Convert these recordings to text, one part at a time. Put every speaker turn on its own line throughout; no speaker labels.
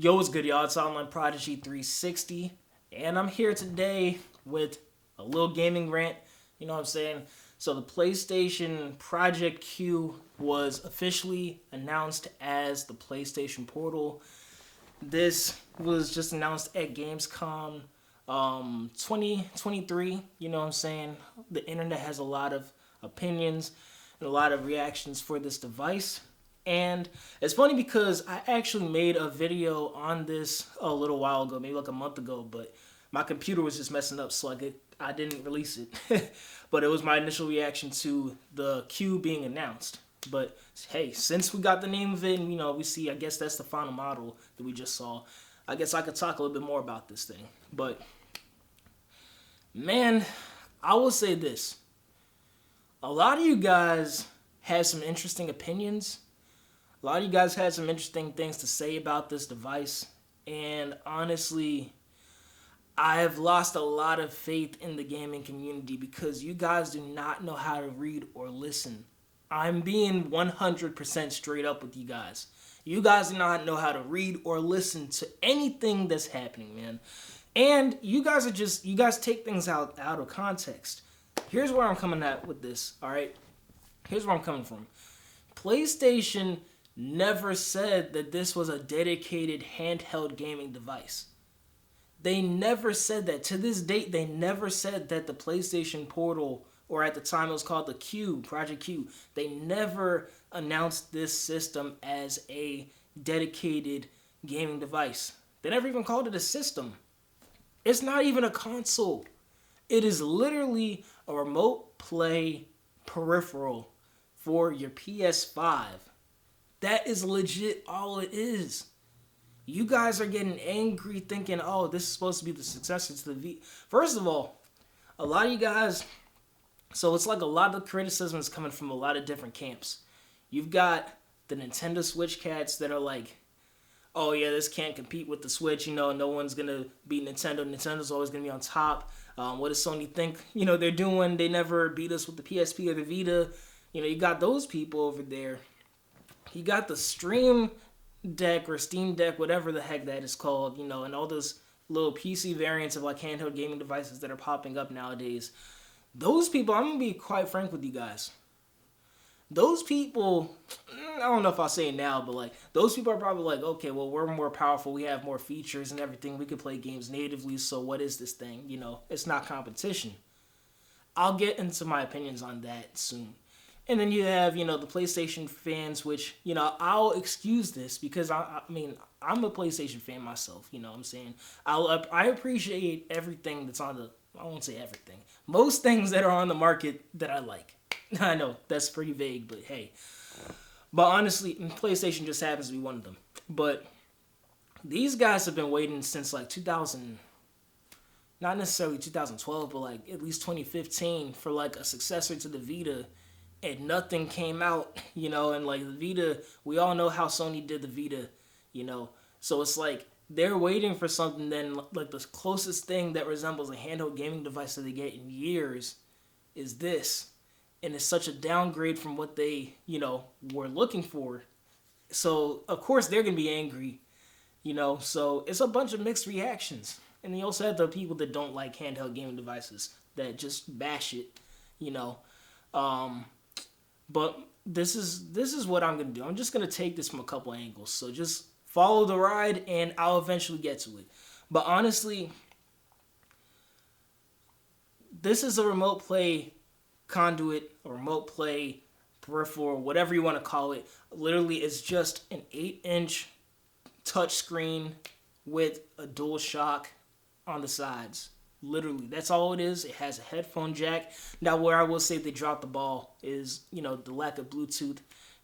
Yo, what's good, y'all? It's Online Prodigy 360, and I'm here today with a little gaming rant. You know what I'm saying? So, the PlayStation Project Q was officially announced as the PlayStation Portal. This was just announced at Gamescom 2023. You know what I'm saying? The internet has a lot of opinions and a lot of reactions for this device. And it's funny because I actually made a video on this a little while ago, maybe like a month ago, but my computer was just messing up, so I didn't release it. But it was my initial reaction to the Q being announced. But hey, since we got the name of it, and we see, I guess that's the final model that we just saw. I guess I could talk a little bit more about this thing. But man, I will say this: a lot of you guys had some interesting opinions. A lot of you guys had some interesting things to say about this device, and honestly, I have lost a lot of faith in the gaming community because you guys do not know how to read or listen. I'm being 100% straight up with you guys. You guys do not know how to read or listen to anything that's happening, man. And you guys take things out of context. Here's where I'm coming at with this, all right? Here's where I'm coming from. PlayStation never said that this was a dedicated handheld gaming device. They never said that. To this date, they never said that the PlayStation Portal, or at the time it was called the Q, Project Q, they never announced this system as a dedicated gaming device. They never even called it a system. It's not even a console. It is literally a remote play peripheral for your PS5. That is legit all it is. You guys are getting angry thinking, oh, this is supposed to be the successor to the V. First of all, a lot of you guys, so it's like a lot of the criticism is coming from a lot of different camps. You've got the Nintendo Switch cats that are like, oh yeah, this can't compete with the Switch, no one's going to beat Nintendo. Nintendo's always going to be on top. What does Sony think, they're doing? They never beat us with the PSP or the Vita. You got those people over there. You got the Stream Deck or Steam Deck, whatever the heck that is called, and all those little PC variants of like handheld gaming devices that are popping up nowadays. Those people, I'm going to be quite frank with you guys. Those people, I don't know if I'll say it now, but like those people are probably like, okay, well, we're more powerful. We have more features and everything. We can play games natively. So what is this thing? It's not competition. I'll get into my opinions on that soon. And then you have, the PlayStation fans, which, I'll excuse this because, I mean, I'm a PlayStation fan myself, what I'm saying? I appreciate everything that's on the, I won't say everything, most things that are on the market that I like. I know, that's pretty vague, but hey. But honestly, PlayStation just happens to be one of them. But these guys have been waiting since like 2000, not necessarily 2012, but like at least 2015 for like a successor to the Vita. And nothing came out, and like the Vita, we all know how Sony did the Vita, So it's like they're waiting for something, then like the closest thing that resembles a handheld gaming device that they get in years is this. And it's such a downgrade from what they, were looking for. So, of course, they're going to be angry, So it's a bunch of mixed reactions. And you also have the people that don't like handheld gaming devices that just bash it, But this is what I'm going to do. I'm just going to take this from a couple angles. So just follow the ride and I'll eventually get to it. But honestly, this is a remote play conduit, a remote play peripheral, whatever you want to call it. Literally, it's just an 8-inch touchscreen with a dual shock on the sides. Literally, that's all it is. It has a headphone jack. Now, where I will say they dropped the ball is, the lack of Bluetooth.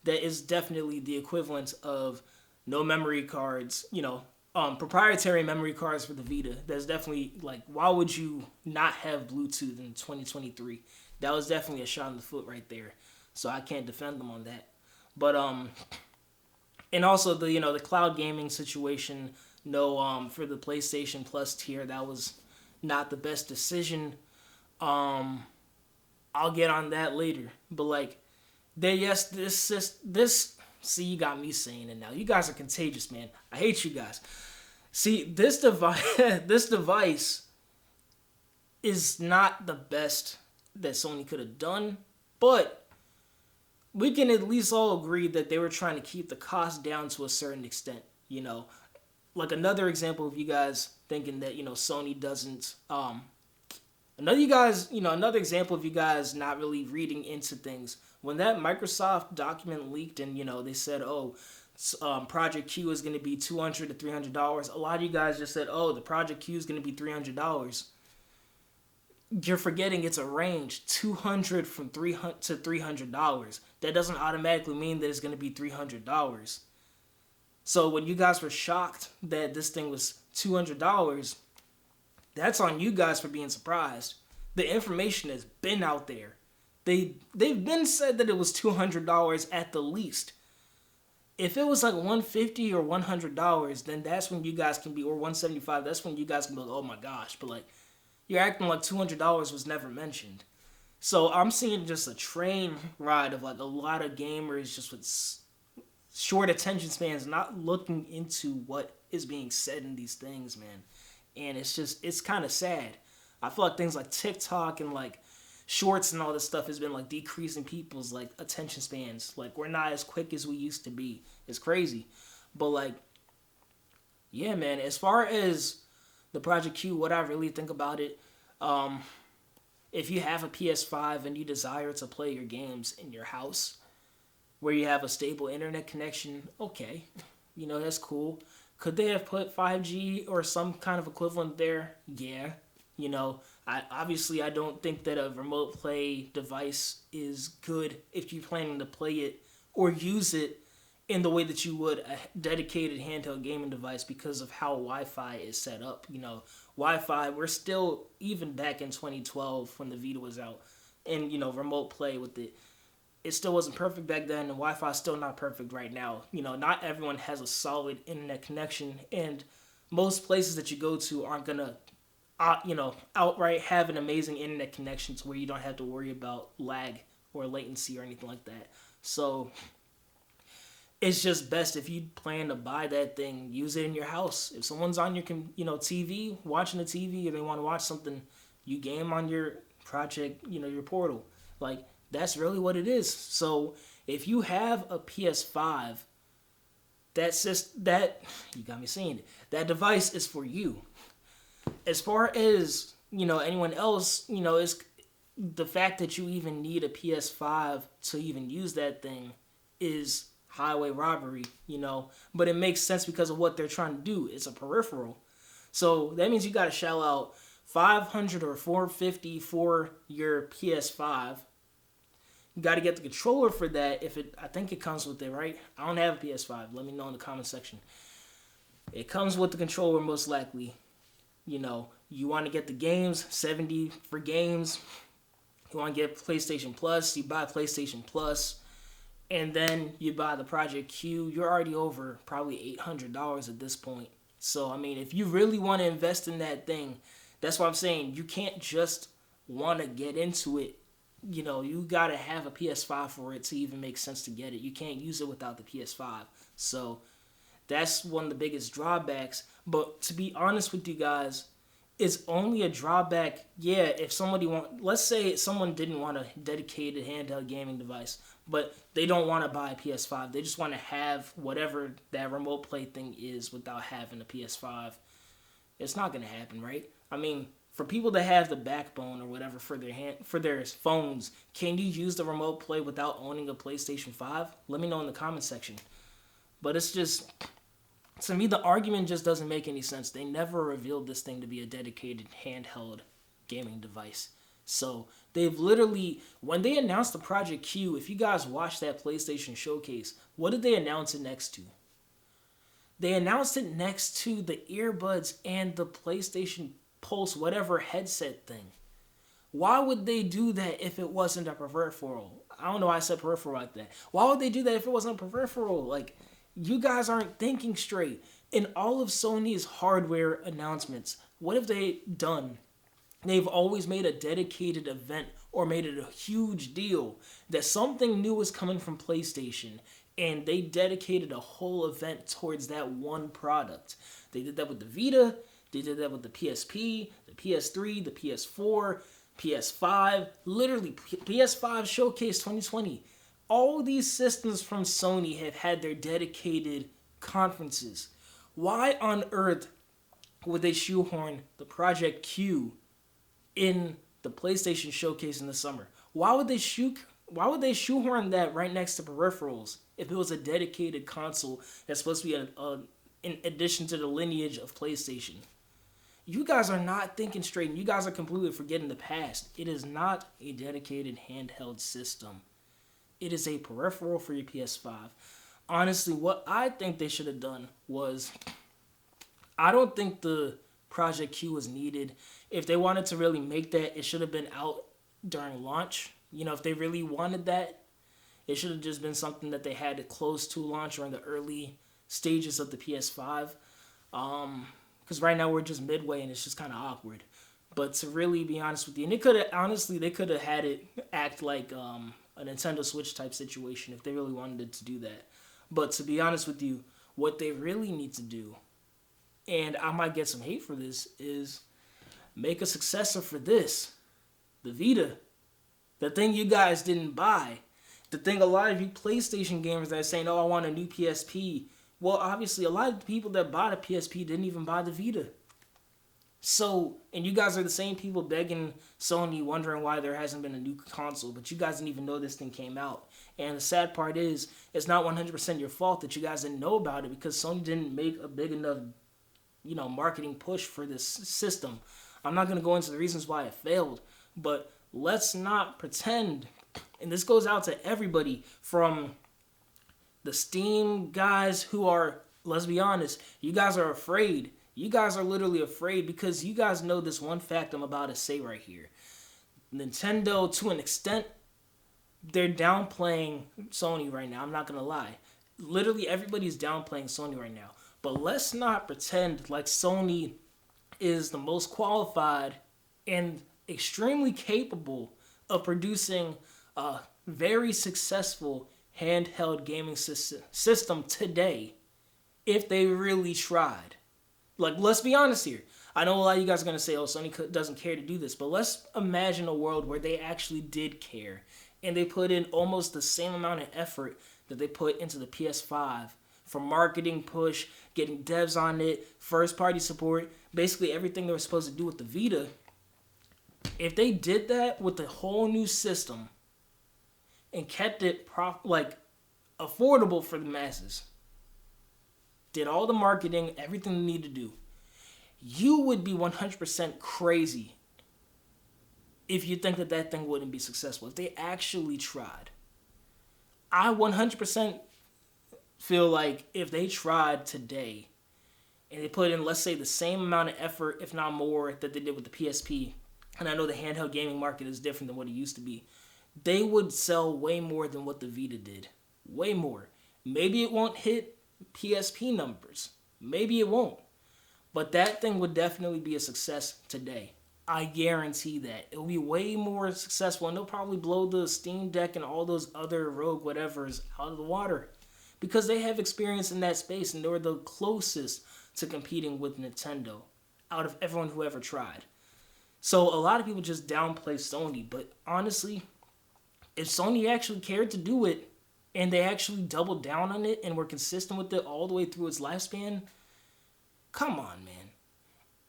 That is definitely the equivalent of no memory cards, proprietary memory cards for the Vita. That's definitely, like, why would you not have Bluetooth in 2023? That was definitely a shot in the foot right there. So I can't defend them on that. But, and also the cloud gaming situation, for the PlayStation Plus tier, that was not the best decision. I'll get on that later. But like, this See, you got me saying it now. You guys are contagious, man. I hate you guys. See, this device, this device is not the best that Sony could have done, but we can at least all agree that they were trying to keep the cost down to a certain extent. You know, like another example of you guys thinking that Sony doesn't. Another example of you guys not really reading into things. When that Microsoft document leaked and they said, oh, Project Q is going to be $200 to $300. A lot of you guys just said, oh, the Project Q is going to be $300. You're forgetting it's a range, $200 from $300 to $300. That doesn't automatically mean that it's going to be $300. So when you guys were shocked that this thing was $200, that's on you guys for being surprised. The information has been out there. They've been said that it was $200 at the least. If it was like $150 or $100, then that's when you guys can be, or $175. That's when you guys can be like, oh my gosh. But like, you're acting like $200 was never mentioned. So I'm seeing just a train ride of like a lot of gamers just with short attention spans, not looking into what is being said in these things, man. And it's kind of sad. I feel like things like TikTok and like shorts and all this stuff has been like decreasing people's like attention spans. Like we're not as quick as we used to be. It's crazy. But like, yeah, man, as far as the Project Q, what I really think about it, if you have a PS5 and you desire to play your games in your house where you have a stable internet connection, okay, that's cool. Could they have put 5G or some kind of equivalent there? Yeah. I don't think that a remote play device is good if you're planning to play it or use it in the way that you would a dedicated handheld gaming device because of how Wi-Fi is set up. Wi-Fi, we're still, even back in 2012 when the Vita was out, and, remote play with it, it still wasn't perfect back then, and Wi-Fi is still not perfect right now. Not everyone has a solid internet connection, and most places that you go to aren't going to outright have an amazing internet connection to where you don't have to worry about lag or latency or anything like that. So it's just best if you plan to buy that thing, use it in your house. If someone's on your TV, watching the TV, or they want to watch something, you game on your project, your portal. Like, that's really what it is. So if you have a PS5, you got me saying it, that device is for you. As far as, anyone else, it's the fact that you even need a PS5 to even use that thing is highway robbery, but it makes sense because of what they're trying to do. It's a peripheral. So that means you got to shell out $500 or $450 for your PS5. You got to get the controller for that. I think it comes with it, right? I don't have a PS5. Let me know in the comment section. It comes with the controller most likely. You want to get the games, $70 for games. You want to get PlayStation Plus, you buy PlayStation Plus. And then you buy the Project Q, you're already over probably $800 at this point. So, if you really want to invest in that thing, that's what I'm saying. You can't just want to get into it. You got to have a PS5 for it to even make sense to get it. You can't use it without the PS5. So, that's one of the biggest drawbacks. But to be honest with you guys, it's only a drawback, if let's say someone didn't want a dedicated handheld gaming device, but they don't want to buy a PS5. They just want to have whatever that remote play thing is without having a PS5. It's not going to happen, right? For people that have the backbone or whatever for their phones, can you use the remote play without owning a PlayStation 5? Let me know in the comment section. But it's just, to me, the argument just doesn't make any sense. They never revealed this thing to be a dedicated handheld gaming device. So they've literally, when they announced the Project Q, if you guys watched that PlayStation showcase, what did they announce it next to? They announced it next to the earbuds and the PlayStation Pulse, whatever headset thing. Why would they do that if it wasn't a peripheral? I don't know why I said peripheral like that. Why would they do that if it wasn't a peripheral? Like, you guys aren't thinking straight. In all of Sony's hardware announcements, what have they done? They've always made a dedicated event or made it a huge deal that something new is coming from PlayStation. And they dedicated a whole event towards that one product. They did that with the Vita. They did that with the PSP, the PS3, the PS4, PS5. Literally, PS5 Showcase 2020. All these systems from Sony have had their dedicated conferences. Why on earth would they shoehorn the Project Q in the PlayStation Showcase in the summer? Why would they shoehorn that right next to peripherals if it was a dedicated console that's supposed to be in addition to the lineage of PlayStation? You guys are not thinking straight, and you guys are completely forgetting the past. It is not a dedicated handheld system. It is a peripheral for your PS5. Honestly, what I think they should have done was, I don't think the Project Q was needed. If they wanted to really make that, it should have been out during launch. If they really wanted that, it should have just been something that they had close to launch or in the early stages of the PS5. Because right now we're just midway and it's just kind of awkward. But to really be honest with you, and they could have had it act like a Nintendo Switch type situation if they really wanted to do that. But to be honest with you, what they really need to do, and I might get some hate for this, is make a successor for this. The Vita. The thing you guys didn't buy. The thing a lot of you PlayStation gamers that are saying, oh, I want a new PSP. Well, obviously, a lot of the people that bought a PSP didn't even buy the Vita. So, and you guys are the same people begging Sony, wondering why there hasn't been a new console, but you guys didn't even know this thing came out. And the sad part is, it's not 100% your fault that you guys didn't know about it, because Sony didn't make a big enough, marketing push for this system. I'm not going to go into the reasons why it failed, but let's not pretend, and this goes out to everybody, from the Steam guys who are, let's be honest, you guys are afraid. You guys are literally afraid because you guys know this one fact I'm about to say right here. Nintendo, to an extent, they're downplaying Sony right now. I'm not going to lie. Literally everybody's downplaying Sony right now. But let's not pretend like Sony is the most qualified and extremely capable of producing a very successful handheld gaming system today if they really tried. Like, let's be honest here. I know a lot of you guys are going to say, oh, Sony doesn't care to do this. But let's imagine a world where they actually did care. And they put in almost the same amount of effort that they put into the PS5. For marketing push, getting devs on it, first-party support, basically everything they were supposed to do with the Vita. If they did that with a whole new system and kept it affordable for the masses, did all the marketing, everything they need to do, you would be 100% crazy if you think that thing wouldn't be successful. If they actually tried. I 100% feel like if they tried today and they put in, let's say, the same amount of effort, if not more, that they did with the PSP, and I know the handheld gaming market is different than what it used to be, they would sell way more than what the Vita did. Way more. Maybe it won't hit PSP numbers. Maybe it won't. But that thing would definitely be a success today. I guarantee that. It'll be way more successful, and they'll probably blow the Steam Deck and all those other rogue whatevers out of the water. Because they have experience in that space, and they were the closest to competing with Nintendo out of everyone who ever tried. So a lot of people just downplay Sony, but honestly, if Sony actually cared to do it, and they actually doubled down on it and were consistent with it all the way through its lifespan, come on, man.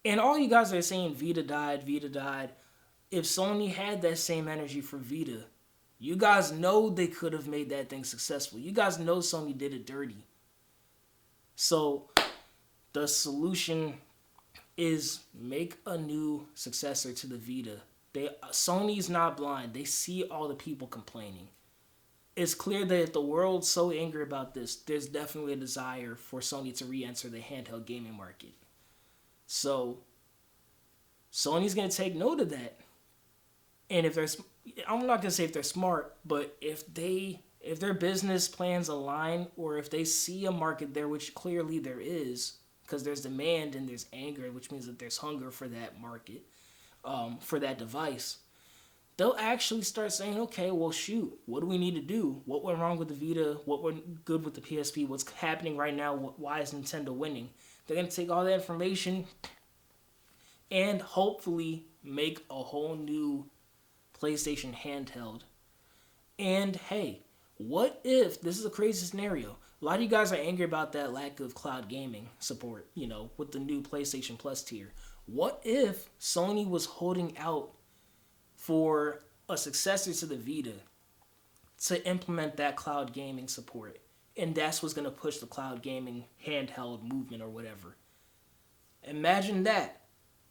And all you guys are saying Vita died. If Sony had that same energy for Vita, you guys know they could have made that thing successful. You guys know Sony did it dirty. So the solution is make a new successor to the Vita. Sony's not blind. They see all the people complaining. It's clear that if the world's so angry about this, there's definitely a desire for Sony to re-enter the handheld gaming market. So, Sony's going to take note of that. And I'm not going to say if they're smart, but if their business plans align, or if they see a market there, which clearly there is, because there's demand and there's anger, which means that there's hunger for that market, for that device, they'll actually start saying, okay, well, shoot, what do we need to do? What went wrong with the Vita? What went good with the PSP? What's happening right now? Why is Nintendo winning? They're going to take all that information and hopefully make a whole new PlayStation handheld. And hey, what if, this is a crazy scenario, a lot of you guys are angry about that lack of cloud gaming support, with the new PlayStation Plus tier. What if Sony was holding out for a successor to the Vita to implement that cloud gaming support? And that's what's going to push the cloud gaming handheld movement or whatever. Imagine that.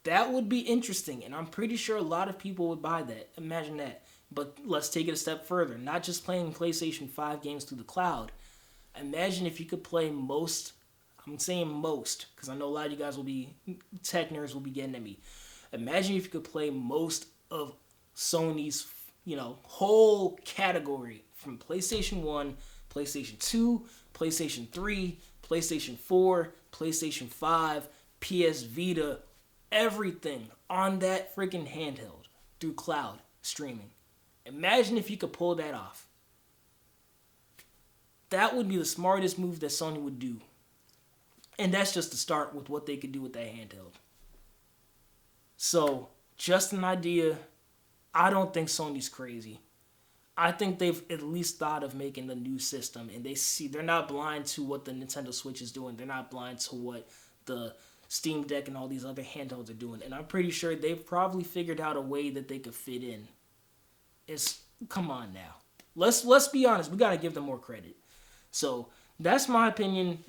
That would be interesting, and I'm pretty sure a lot of people would buy that. Imagine that. But let's take it a step further. Not just playing PlayStation 5 games through the cloud. Imagine if you could play most, I'm saying most, because I know a lot of you guys will be, tech nerds will be getting at me. Imagine if you could play most of Sony's, whole category from PlayStation 1, PlayStation 2, PlayStation 3, PlayStation 4, PlayStation 5, PS Vita, everything on that freaking handheld through cloud streaming. Imagine if you could pull that off. That would be the smartest move that Sony would do. And that's just to start with what they could do with that handheld. So, just an idea. I don't think Sony's crazy. I think they've at least thought of making a new system, and they're not blind to what the Nintendo Switch is doing. They're not blind to what the Steam Deck and all these other handhelds are doing. And I'm pretty sure they've probably figured out a way that they could fit in. Come on now. Let's be honest. We got to give them more credit. So, that's my opinion.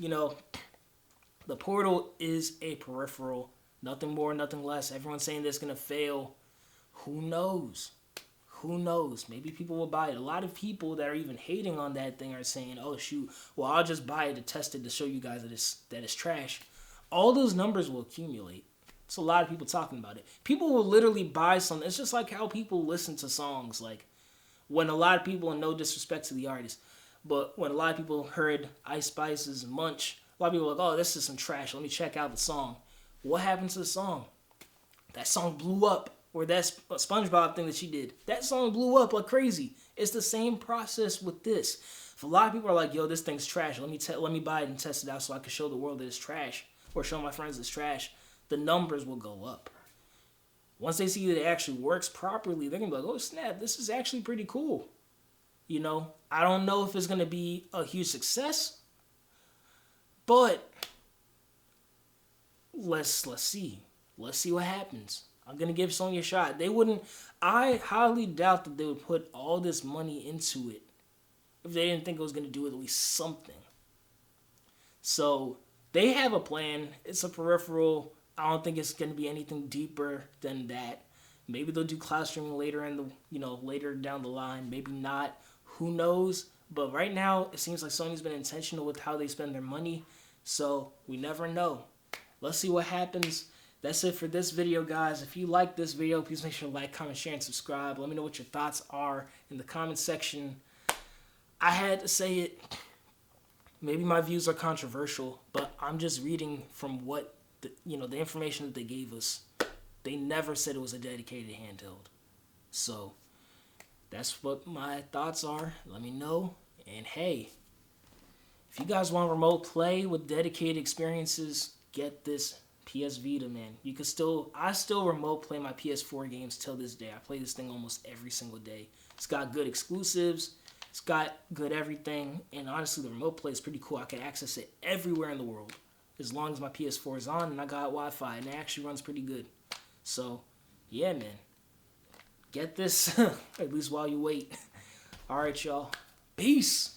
The Portal is a peripheral. Nothing more, nothing less. Everyone's saying that's going to fail. Who knows? Who knows? Maybe people will buy it. A lot of people that are even hating on that thing are saying, oh, shoot, well, I'll just buy it to test it to show you guys that it's trash. All those numbers will accumulate. It's a lot of people talking about it. People will literally buy something. It's just like how people listen to songs. Like, when a lot of people, and no disrespect to the artist, but when a lot of people heard Ice Spice's Munch, a lot of people were like, oh, this is some trash. Let me check out the song. What happened to the song? That song blew up. Or that SpongeBob thing that she did. That song blew up like crazy. It's the same process with this. If a lot of people are like, yo, this thing's trash. Let me buy it and test it out so I can show the world that it's trash. Or show my friends it's trash. The numbers will go up. Once they see that it actually works properly, they're going to be like, oh, snap, this is actually pretty cool. I don't know if it's going to be a huge success. But let's see. Let's see what happens. I'm going to give Sony a shot. I highly doubt that they would put all this money into it if they didn't think it was going to do at least something. So, they have a plan. It's a peripheral. I don't think it's going to be anything deeper than that. Maybe they'll do cloud streaming later later down the line. Maybe not. Who knows? But right now, it seems like Sony's been intentional with how they spend their money. So, we never know. Let's see what happens. That's it for this video, guys. If you like this video, please make sure to like, comment, share, and subscribe. Let me know what your thoughts are in the comment section. I had to say it. Maybe my views are controversial, but I'm just reading from what the information that they gave us. They never said it was a dedicated handheld. So, that's what my thoughts are. Let me know. And hey, if you guys want remote play with dedicated experiences, get this PS Vita, man. I still remote play my PS4 games till this day. I play this thing almost every single day. It's got good exclusives. It's got good everything. And honestly, the remote play is pretty cool. I can access it everywhere in the world as long as my PS4 is on and I got Wi-Fi. And it actually runs pretty good. So, yeah, man. Get this, at least while you wait. All right, y'all. Peace.